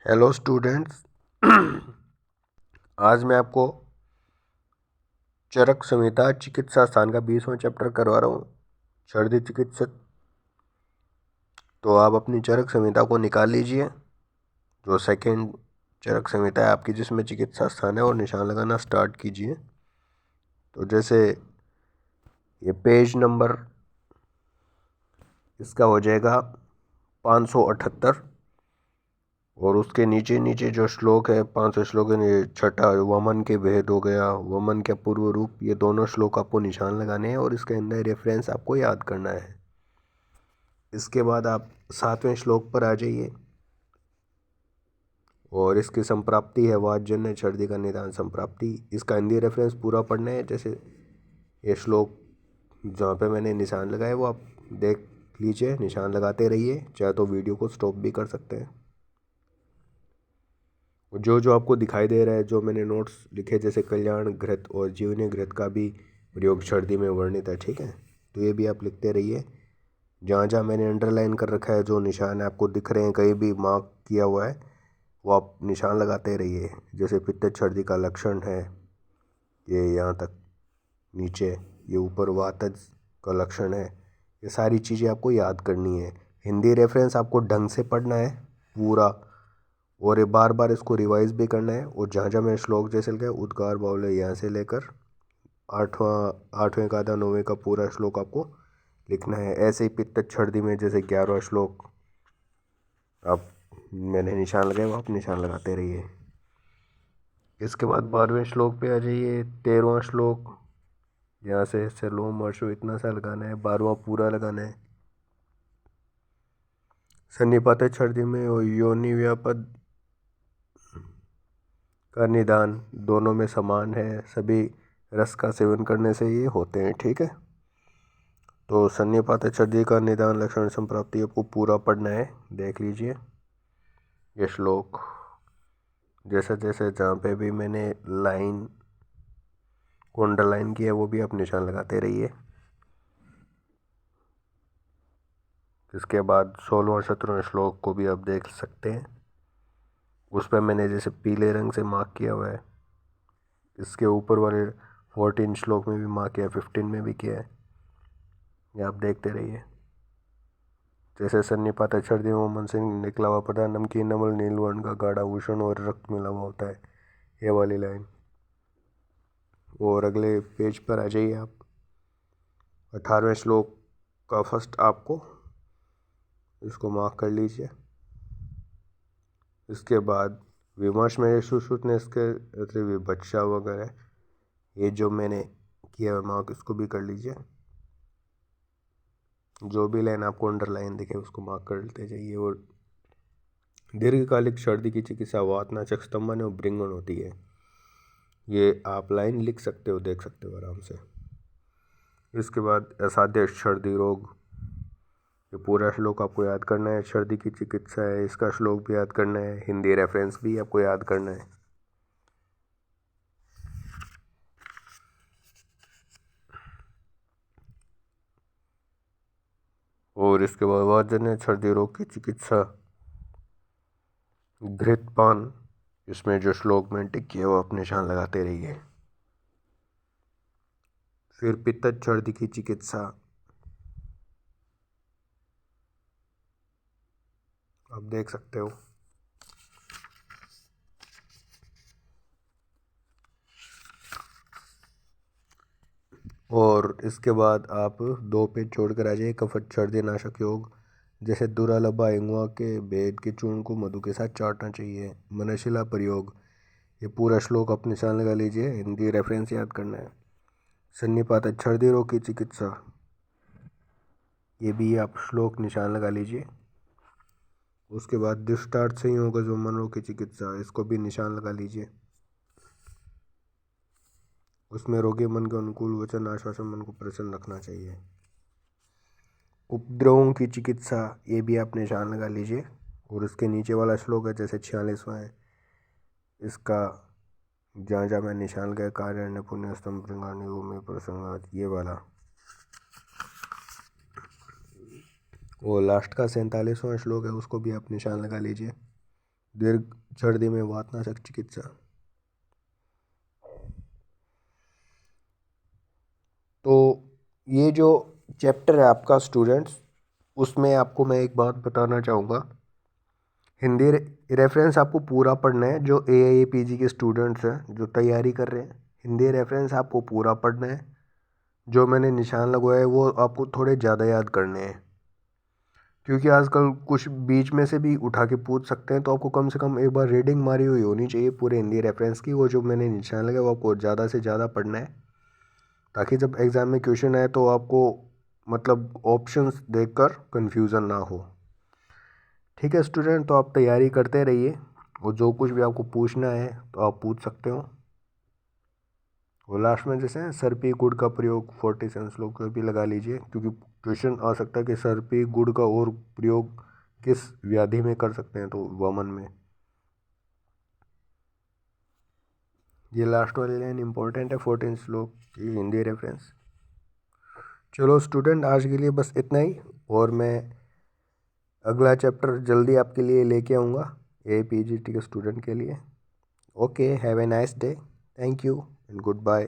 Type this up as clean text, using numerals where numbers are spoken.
Hello students. आज मैं आपको चरक संहिता चिकित्सा स्थान का 20वां चैप्टर करवा रहा हूँ, सर्दी चिकित्सक। तो आप अपनी चरक संहिता को निकाल लीजिए, जो सेकंड चरक संहिता है आपकी, जिसमें चिकित्सा स्थान है, और निशान लगाना स्टार्ट कीजिए। तो जैसे ये पेज नंबर इसका हो जाएगा 578, और उसके नीचे नीचे जो श्लोक है 500 श्लोक है, छठा वमन के भेद हो गया, वमन के पूर्व रूप, ये दोनों श्लोक आपको निशान लगाने हैं और इसके अंदर रेफरेंस आपको याद करना है। इसके बाद आप 7वें श्लोक पर आ जाइए, और इसकी संप्राप्ति है वातजन्य सर्दी का निदान संप्राप्ति। इसका हिंदी रेफरेंस पूरा पढ़ना है। जैसे ये श्लोक जहाँ पे मैंने निशान लगाए वो आप देख लीजिए, निशान लगाते रहिए, चाहे तो वीडियो को स्टॉप भी कर सकते हैं। जो जो आपको दिखाई दे रहा है, जो मैंने नोट्स लिखे, जैसे कल्याण घृत और जीवनी घृत का भी प्रयोग सर्दी में वर्णित है, ठीक है। तो ये भी आप लिखते रहिए। जहाँ जहाँ मैंने अंडरलाइन कर रखा है, जो निशान आपको दिख रहे हैं, कहीं भी मार्क किया हुआ है, वो आप निशान लगाते रहिए। जैसे पित्त सर्दी का लक्षण है, ये यहाँ तक नीचे, ये ऊपर वातज का लक्षण है। ये सारी चीज़ें आपको याद करनी है। हिंदी रेफरेंस आपको ढंग से पढ़ना है पूरा, और ये बार बार इसको रिवाइज भी करना है। और जहाँ जहाँ मैं श्लोक जैसे लिखे उद्गार बाहुल्य, यहाँ से लेकर आठवें का आधा 9वें का पूरा श्लोक आपको लिखना है। ऐसे ही पित्त छर्दी में जैसे 11वां श्लोक आप मैंने निशान लगाए, वो आप निशान लगाते रहिए। इसके बाद 12वें श्लोक पे आ जाइए। 13वां श्लोक, यहाँ से लोम अर्शो इतना सा लगाना है, 12वां पूरा लगाना है। सन्निपात छर्दी में योनि व्यापद का निदान दोनों में समान है, सभी रस का सेवन करने से ये होते हैं, ठीक है। तो सन्निपात छर्दी का निदान लक्षण संप्राप्ति आपको पूरा पढ़ना है, देख लीजिए ये श्लोक। जैसे जैसे जहाँ पे भी मैंने लाइन को अंडरलाइन किया, वो भी आप निशान लगाते रहिए। इसके बाद 16वां 17वां श्लोक को भी आप देख सकते हैं। उस पर मैंने जैसे पीले रंग से मार्क किया हुआ है। इसके ऊपर वाले 14 श्लोक में भी मार्क किया है, 15 में भी किया है, ये आप देखते रहिए। जैसे सन्निपात छर्दी में मन से निकला हुआ पदार्थ नमकीन नमल नील वर्ण का गाढ़ा भूषण और रक्त मिला हुआ होता है, ये वाली लाइन। और अगले पेज पर आ जाइए आप। 18वें श्लोक का फर्स्ट आपको इसको मार्क कर लीजिए। इसके बाद विमर्श में सुश्रुत ने इसके विभत्सा वगैरह, ये जो मैंने किया है मार्क, इसको भी कर लीजिए। जो भी लाइन आपको अंडरलाइन दिखे उसको मार्क करते जाइए। और दीर्घकालिक सर्दी की चिकित्सा वातनाशक स्तंभन और भृंगण होती है, ये आप लाइन लिख सकते हो, देख सकते हो आराम से। इसके बाद असाध्य सर्दी रोग, ये पूरा श्लोक आपको याद करना है। सर्दी की चिकित्सा है, इसका श्लोक भी याद करना है, हिंदी रेफरेंस भी आपको याद करना है। और इसके बाद वातजन्य सर्दी रोग की चिकित्सा घृतपान, इसमें जो श्लोक में टिक किया वो आप निशान लगाते रहिए। फिर पित्त सर्दी की चिकित्सा आप देख सकते हो। और इसके बाद आप 2 पेज छोड़कर आ जाइए। कफट सर्दी नाशक योग, जैसे दुरालबा इंगुआ के बेद के चूर्ण को मधु के साथ चाटना चाहिए। मनशिला प्रयोग, ये पूरा श्लोक आप निशान लगा लीजिए, हिंदी रेफरेंस याद करना है। सन्निपात सर्दी रोग की चिकित्सा, ये भी आप श्लोक निशान लगा लीजिए। उसके बाद दुष्टार्थ संयोग जो मन रोग की चिकित्सा, इसको भी निशान लगा लीजिए। उसमें रोगी मन के अनुकूल वचन आश्वासन, मन को प्रसन्न रखना चाहिए। उपद्रवों की चिकित्सा, ये भी आप निशान लगा लीजिए। और उसके नीचे वाला श्लोक है जैसे 46वां है, इसका जहाँ जहाँ मैं निशान लगाया, कार्य पुण्य स्तंभ में प्रसंग, ये वाला। वो लास्ट का 47वां श्लोक है, उसको भी आप निशान लगा लीजिए। दीर्घ सर्दी में वातनाशक चिकित्सा। तो ये जो चैप्टर है आपका स्टूडेंट्स, उसमें आपको मैं एक बात बताना चाहूँगा। हिंदी रेफरेंस आपको पूरा पढ़ना है। जो AIPG के स्टूडेंट्स हैं जो तैयारी कर रहे हैं, हिंदी रेफरेंस आपको पूरा पढ़ना है। जो मैंने निशान लगवाए वो आपको थोड़े ज़्यादा याद करने हैं, क्योंकि आजकल कुछ बीच में से भी उठा के पूछ सकते हैं। तो आपको कम से कम एक बार रीडिंग मारी हुई होनी चाहिए पूरे हिंदी रेफरेंस की। वो जो मैंने निशान लगाया वो आपको ज़्यादा से ज़्यादा पढ़ना है, ताकि जब एग्ज़ाम में क्वेश्चन आए तो आपको मतलब ऑप्शंस देखकर कंफ्यूजन ना हो। ठीक है स्टूडेंट, तो आप तैयारी करते रहिए और जो कुछ भी आपको पूछना है तो आप पूछ सकते हो। और लास्ट में जैसे सर्पी गुड़ का प्रयोग 47 श्लोक भी लगा लीजिए, क्योंकि क्वेश्चन आ सकता है कि सर्पी गुड़ का और प्रयोग किस व्याधि में कर सकते हैं, तो वमन में। ये लास्ट वाली लाइन इंपॉर्टेंट है, 14 श्लोक की हिंदी रेफरेंस। चलो स्टूडेंट, आज के लिए बस इतना ही, और मैं अगला चैप्टर जल्दी आपके लिए लेके आऊँगा AIPGT के स्टूडेंट के लिए। Okay, have a nice day, thank you and good bye.